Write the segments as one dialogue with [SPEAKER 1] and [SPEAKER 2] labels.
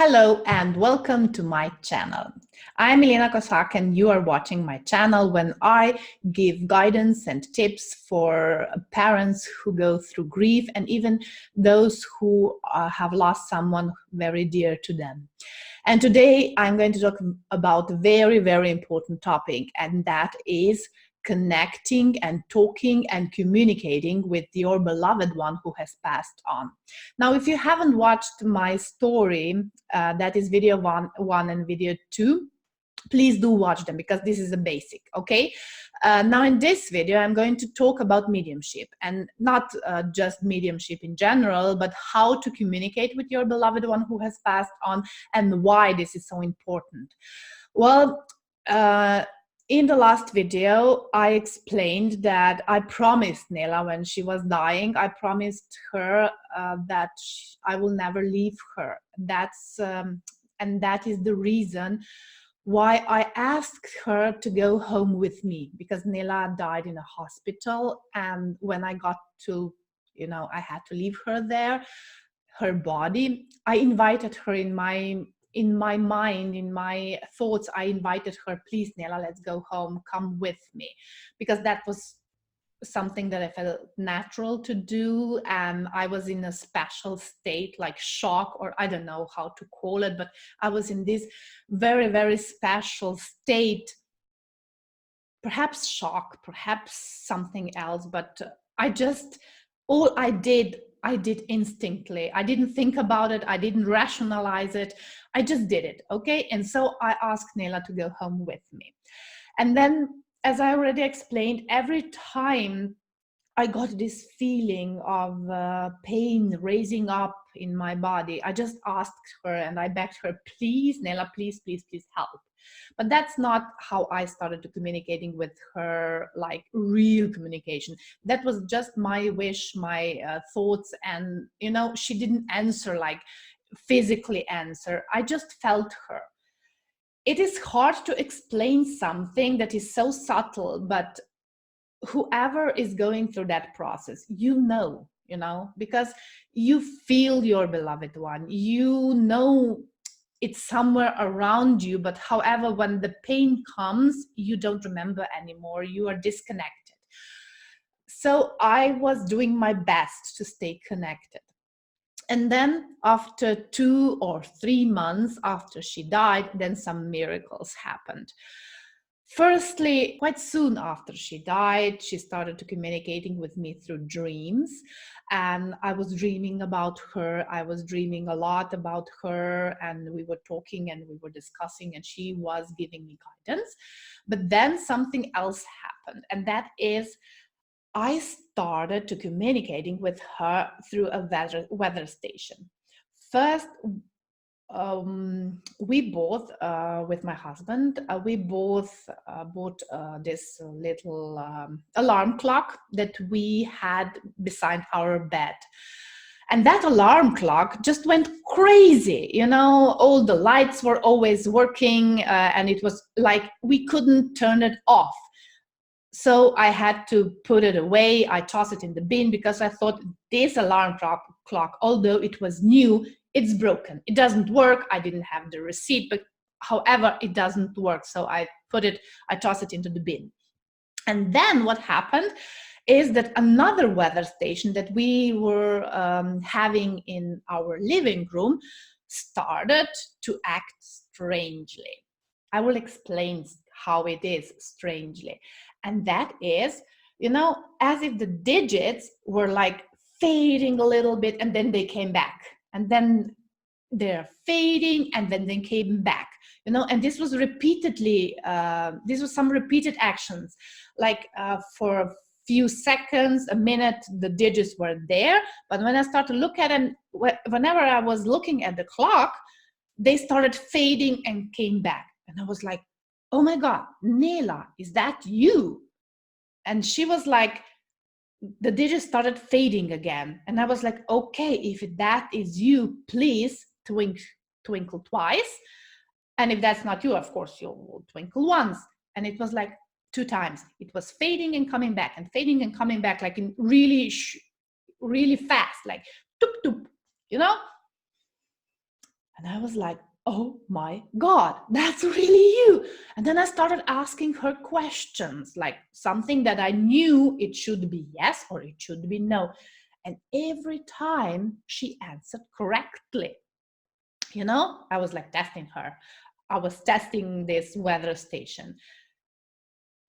[SPEAKER 1] Hello and welcome to my channel. I'm Milena and you are watching my channel when I give guidance and tips for parents who go through grief and even those who have lost someone very dear to them. And today I'm going to talk about a very, very important topic, and that is connecting and talking and communicating with your beloved one who has passed on. Now, if you haven't watched my story, that is video one and video two, please do watch them because this is a basic, okay? Now in this video, I'm going to talk about mediumship, and not just mediumship in general, but how to communicate with your beloved one who has passed on and why this is so important. Well, in the last video, I explained that I promised Nela when she was dying, I promised her that I will never leave her. And that is the reason why I asked her to go home with me, because Nela died in a hospital, and when I got to, I had to leave her there, her body, I invited her in my mind, in my thoughts, I invited her, please Nela, let's go home, come with me, because that was something that I felt natural to do, and I was in a special state, like shock, or I don't know how to call it, but I was in this very, very special state, perhaps shock, perhaps something else, but all I did instinctively. I didn't think about it, I didn't rationalize it, I just did it, okay? And so I asked Nela to go home with me. And then, as I already explained, every time I got this feeling of pain raising up in my body, I just asked her and I begged her, please, Nela, please, please, please help. But that's not how I started to communicating with her, like real communication. That was just my wish, my thoughts, and she didn't answer, like physically answer. I just felt her. It is hard to explain something that is so subtle, but whoever is going through that process, because you feel your beloved one, it's somewhere around you, but however, when the pain comes, you don't remember anymore, you are disconnected. So I was doing my best to stay connected. And then after 2 or 3 months after she died, then some miracles happened. Firstly, quite soon after she died, she started to communicating with me through dreams, and I was dreaming about her. I was dreaming a lot about her, and we were talking and we were discussing, and she was giving me guidance. But then something else happened, and that is I started to communicating with her through a weather station. First, we both, with my husband, we both bought this little alarm clock that we had beside our bed. And that alarm clock just went crazy, all the lights were always working, and it was like we couldn't turn it off. So I had to put it away. I tossed it in the bin because I thought this alarm clock, although it was new, it's broken. It doesn't work. I didn't have the receipt, but however, it doesn't work. So I tossed it into the bin. And then what happened is that another weather station that we were having in our living room started to act strangely. I will explain how it is strangely. And that is, as if the digits were like fading a little bit and then they came back. And then they're fading and then they came back, and this was repeatedly, this was some repeated actions, like for a few seconds, a minute, the digits were there. But when I started to look at them, whenever I was looking at the clock, they started fading and came back. And I was like, oh my God, Nela, is that you? And she was like, the digits started fading again. And I was like, okay, if that is you, please twinkle twice. And if that's not you, of course, you'll twinkle once. And it was like 2 times. It was fading and coming back and fading and coming back, like in really, really fast, like toop, toop, And I was like, oh my God, that's really you. And then I started asking her questions, like something that I knew it should be yes or it should be no. And every time she answered correctly. You know, I was like testing her. I was testing this weather station.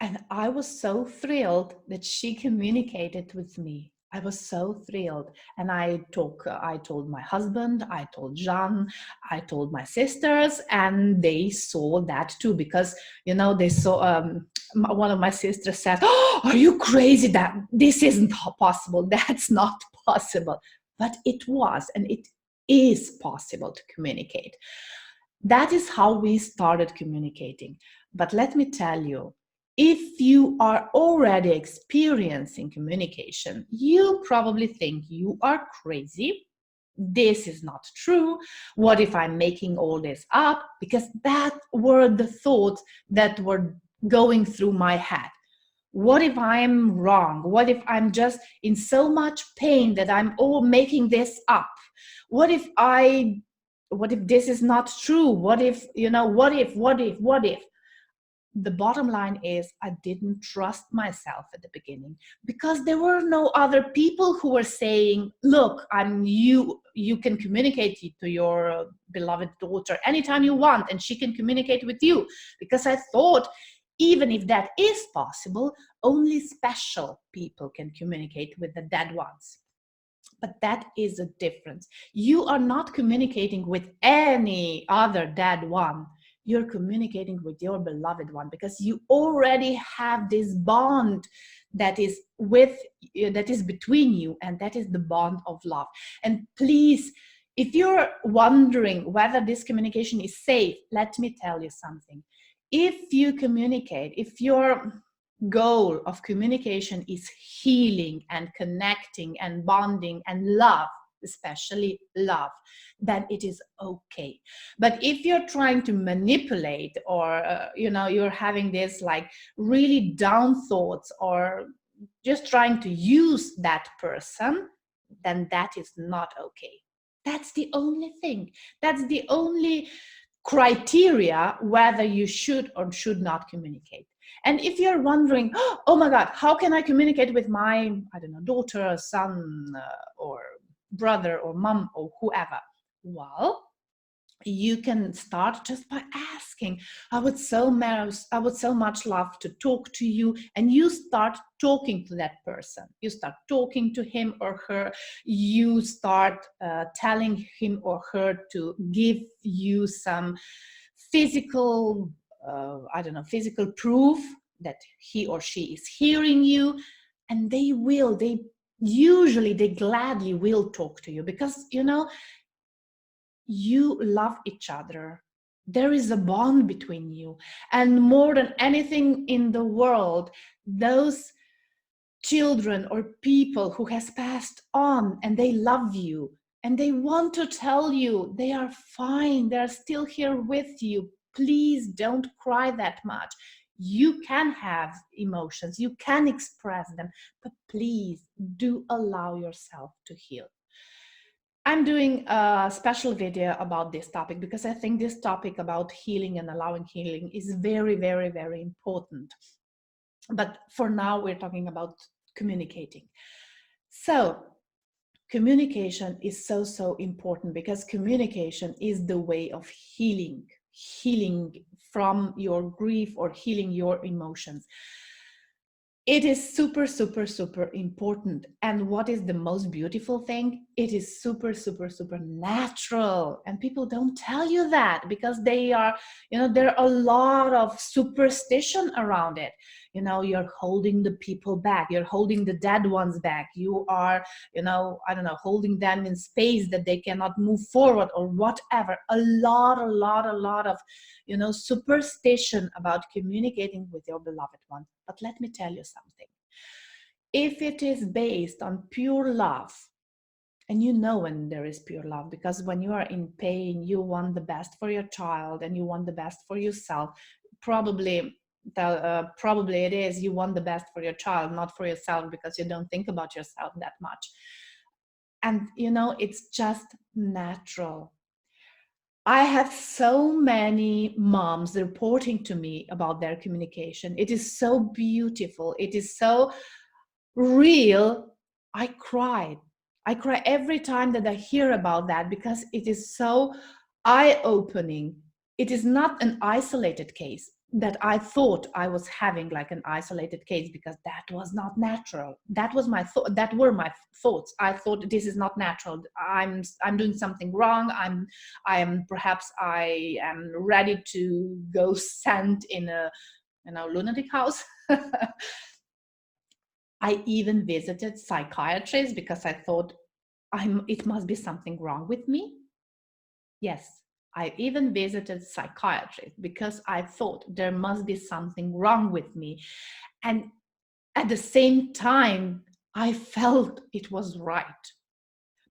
[SPEAKER 1] And I was so thrilled that she communicated with me. I was so thrilled. And I told my husband, I told Jean, I told my sisters, and they saw that too, because, you know, they saw, one of my sisters said, oh, are you crazy? That this isn't possible. That's not possible. But it was, and it is possible to communicate. That is how we started communicating. But let me tell you, if you are already experiencing communication, you probably think you are crazy. This is not true. What if I'm making all this up? Because that were the thoughts that were going through my head. What if I'm wrong? What if I'm just in so much pain that I'm all making this up? What if this is not true? What if, what if? The bottom line is I didn't trust myself at the beginning, because there were no other people who were saying, look, you can communicate to your beloved daughter anytime you want and she can communicate with you. Because I thought, even if that is possible, only special people can communicate with the dead ones. But that is a difference. You are not communicating with any other dead one. You're communicating with your beloved one, because you already have this bond that is between you, and that is the bond of love. And please, if you're wondering whether this communication is safe, let me tell you something. If you communicate, if your goal of communication is healing and connecting and bonding and love, especially love, then it is okay. But if you're trying to manipulate, or you're having this like really down thoughts, or just trying to use that person, then that is not okay. That's the only thing. That's the only criteria whether you should or should not communicate. And if you're wondering, oh my God, how can I communicate with my, I don't know, daughter, or son, or brother, or mom, or whoever? Well, you can start just by asking, I would so much love to talk to you. And you start talking to that person. You start talking to him or her. You start telling him or her to give you some physical, physical proof that he or she is hearing you. And they gladly will talk to you, because, you love each other. There is a bond between you. And more than anything in the world, those children or people who has passed on, and they love you, and they want to tell you they are fine, they're still here with you. Please don't cry that much. You can have emotions, you can express them, but please do allow yourself to heal. I'm doing a special video about this topic, because I think this topic about healing and allowing healing is very, very, very important. But for now, we're talking about communicating. So communication is so, so important, because communication is the way of healing from your grief, or healing your emotions. It is super, super, super important. And what is the most beautiful thing? It is super, super, super natural. And people don't tell you that, because there are a lot of superstition around it. You're holding the people back. You're holding the dead ones back. You are, holding them in space that they cannot move forward, or whatever. A lot of, superstition about communicating with your beloved one. But let me tell you something. If it is based on pure love, and when there is pure love, because when you are in pain, you want the best for your child, and you want the best for yourself. Probably it is you want the best for your child, not for yourself, because you don't think about yourself that much. And it's just natural. I have so many moms reporting to me about their communication. It is so beautiful. It is so real. I cried. I cry every time that I hear about that because it is so eye-opening. It is not an isolated case that I thought I was having, like an isolated case, because that was not natural. That was my thought. That were my thoughts. I thought this is not natural. I'm doing something wrong. Perhaps I am ready to go sent in a lunatic house. I even visited psychiatrists because I thought it must be something wrong with me. Yes, I even visited psychiatrists because I thought there must be something wrong with me. And at the same time, I felt it was right.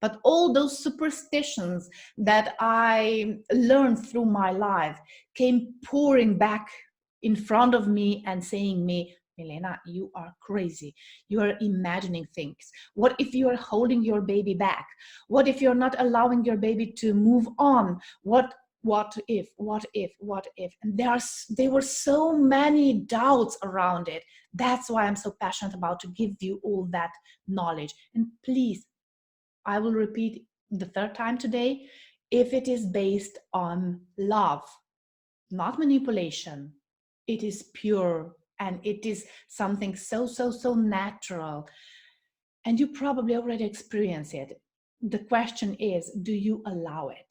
[SPEAKER 1] But all those superstitions that I learned through my life came pouring back in front of me and saying me, Milena, you are crazy. You are imagining things. What if you are holding your baby back? What if you're not allowing your baby to move on? What if? And there were so many doubts around it. That's why I'm so passionate about to give you all that knowledge. And please, I will repeat the third time today, if it is based on love, not manipulation, it is pure and it is something so natural. And you probably already experience it. The question is, do you allow it?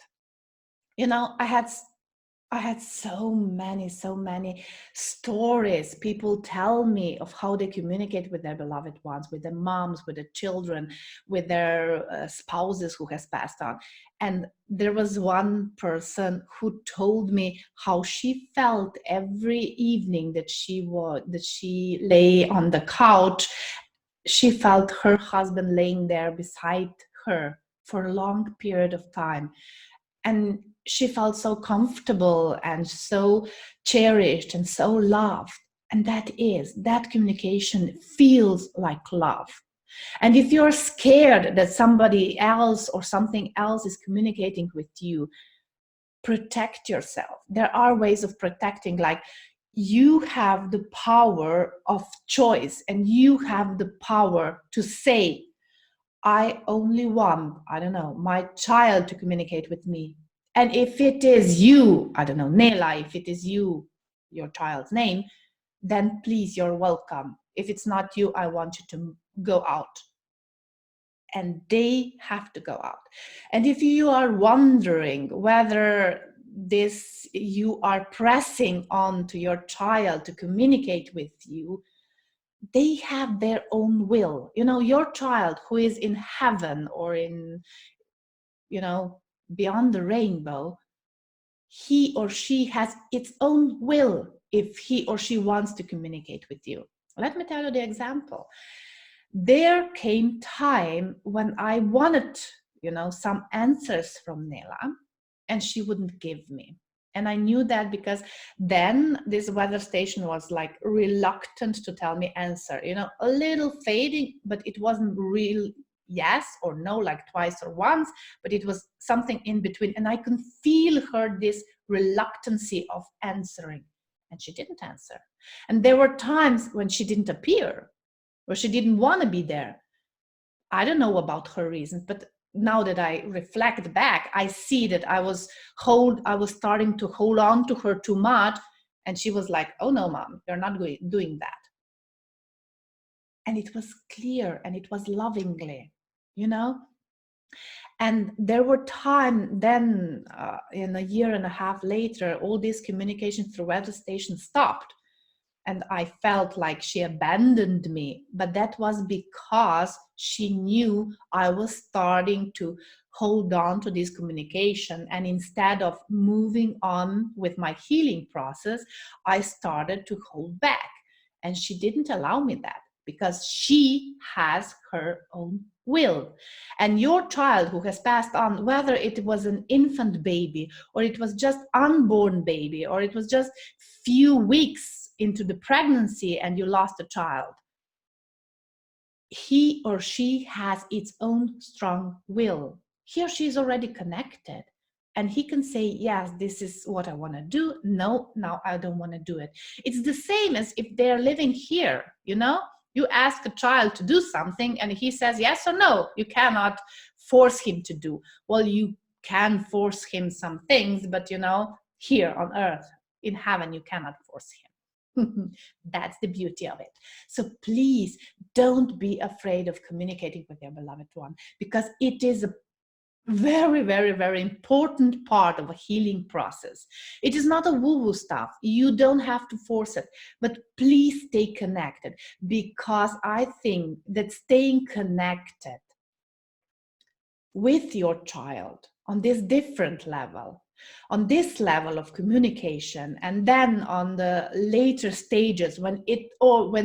[SPEAKER 1] I had so many stories. People tell me of how they communicate with their beloved ones, with their moms, with their children, with their spouses who has passed on. And there was one person who told me how she felt every evening that she lay on the couch. She felt her husband laying there beside her for a long period of time, and she felt so comfortable and so cherished and so loved. And that communication feels like love. And if you're scared that somebody else or something else is communicating with you, protect yourself. There are ways of protecting, like you have the power of choice and you have the power to say, I only want, I don't know, my child to communicate with me. And if it is you, I don't know, Nela, if it is you, your child's name, then please, you're welcome. If it's not you, I want you to go out. And they have to go out. And if you are wondering whether you are pressing on to your child to communicate with you, they have their own will. Your child who is in heaven or in, beyond the rainbow, he or she has its own will if he or she wants to communicate with you. Let me tell you the example. There came time when I wanted, some answers from Nela, and she wouldn't give me. And I knew that because then this weather station was like reluctant to tell me answer, a little fading, but it wasn't real yes or no, like twice or once, but it was something in between. And I could feel her, this reluctancy of answering, and she didn't answer. And there were times when she didn't appear or she didn't want to be there. I don't know about her reasons, but now that I reflect back, I see that I was starting to hold on to her too much, and she was like, "Oh no, mom, you're not doing that." And it was clear and it was lovingly, And there were times then, in a year and a half later, all this communication through weather station stopped. And I felt like she abandoned me, but that was because she knew I was starting to hold on to this communication. And instead of moving on with my healing process, I started to hold back. And she didn't allow me that because she has her own will. And your child who has passed on, whether it was an infant baby or it was just unborn baby or it was just few weeks into the pregnancy and you lost a child, he or she has its own strong will. He or she is already connected, and he can say, yes, this is what I want to do. No, now I don't want to do it. It's the same as if they're living here, you know? You ask a child to do something and he says yes or no. You cannot force him to do. Well, you can force him some things, but you know, here on earth, in heaven, you cannot force him. That's the beauty of it. So please don't be afraid of communicating with your beloved one, because it is a very, very, very important part of a healing process. It is not a woo-woo stuff. You don't have to force it, but please stay connected, because I think that staying connected with your child on this different level, on this level of communication, and then on the later stages when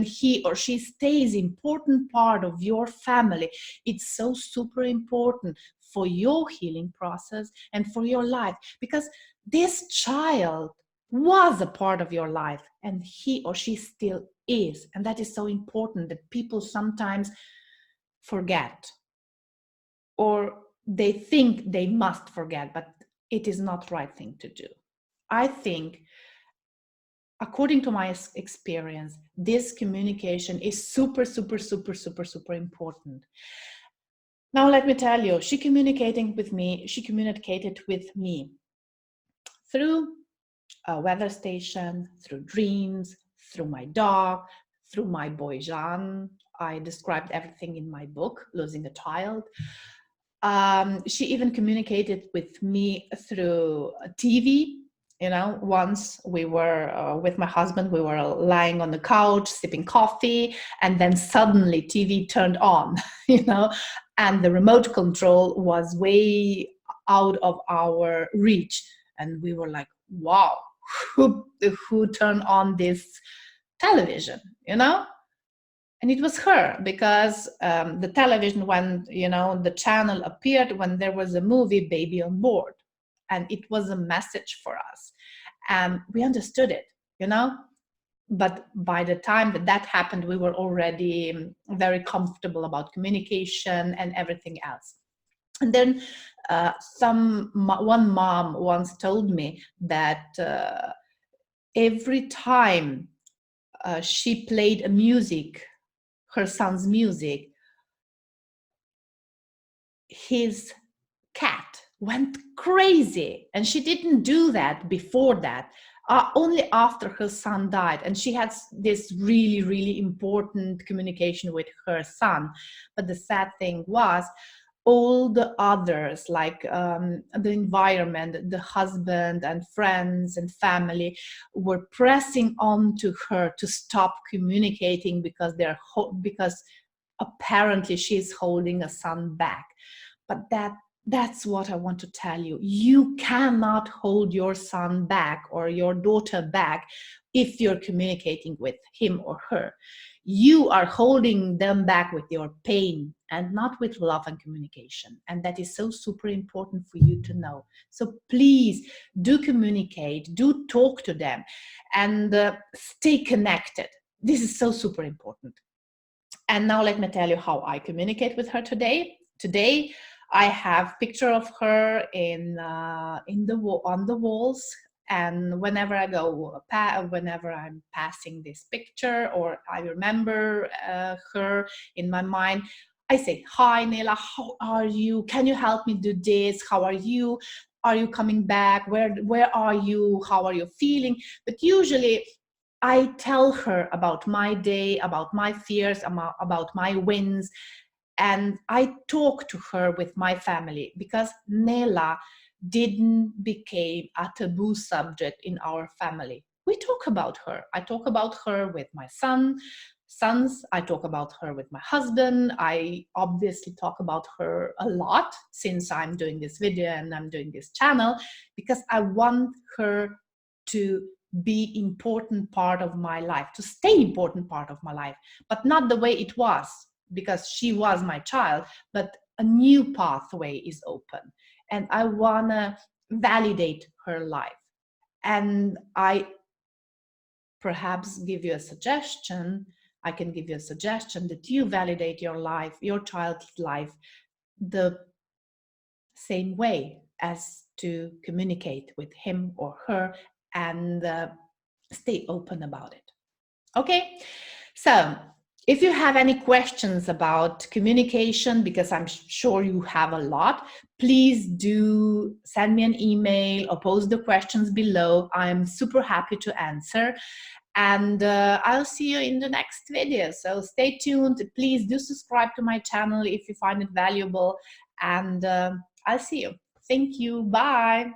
[SPEAKER 1] he or she stays important part of your family, it's so super important for your healing process and for your life, because this child was a part of your life and he or she still is. And that is so important that people sometimes forget, or they think they must forget, but it is not the right thing to do. I think, according to my experience, this communication is super, super, super, super, super important. Now, let me tell you, she communicated with me through a weather station, through dreams, through my dog, through my boy Jean. I described everything in my book, Losing a Child. She even communicated with me through TV. You know, once we were with my husband, we were lying on the couch, sipping coffee, and then suddenly TV turned on, you know, and the remote control was way out of our reach. And we were like, wow, who turned on this television, you know? And it was her, because the television, when, you know, the channel appeared when there was a movie, Baby on Board. And it was a message for us. And we understood it, you know. But by the time that happened, we were already very comfortable about communication and everything else. And then one mom once told me that every time she played her son's music, his cat went crazy. And she didn't do that before that, only after her son died. And she had this really, really important communication with her son. But the sad thing was, all the others, like the environment, the husband and friends and family, were pressing on to her to stop communicating, because because apparently she's holding a son back. But that's what I want to tell you. You cannot hold your son back or your daughter back if you're communicating with him or her. You are holding them back with your pain and not with love and communication. And that is so super important for you to know. So please do communicate, do talk to them, and stay connected. This is so super important. And now let me tell you how I communicate with her today. Today, I have picture of her on the walls, and whenever I go, whenever I'm passing this picture, or I remember her in my mind, I say, "Hi, Nela, how are you? Can you help me do this? How are you? Are you coming back? Where are you? How are you feeling?" But usually, I tell her about my day, about my fears, about my wins, and I talk to her with my family, because Nela didn't become a taboo subject in our family. We talk about her. I talk about her with my sons. I talk about her with my husband. I obviously talk about her a lot since I'm doing this video and I'm doing this channel, because I want her to be important part of my life, to stay important part of my life, but not the way it was, because she was my child, but a new pathway is open, and I want to validate her life. And I perhaps give you a suggestion. I can give you a suggestion that you validate your life, your child's life, the same way as to communicate with him or her and stay open about it. Okay, so if you have any questions about communication, because I'm sure you have a lot, please do send me an email or post the questions below. I'm super happy to answer. And I'll see you in the next video. So stay tuned. Please do subscribe to my channel if you find it valuable. And I'll see you. Thank you. Bye.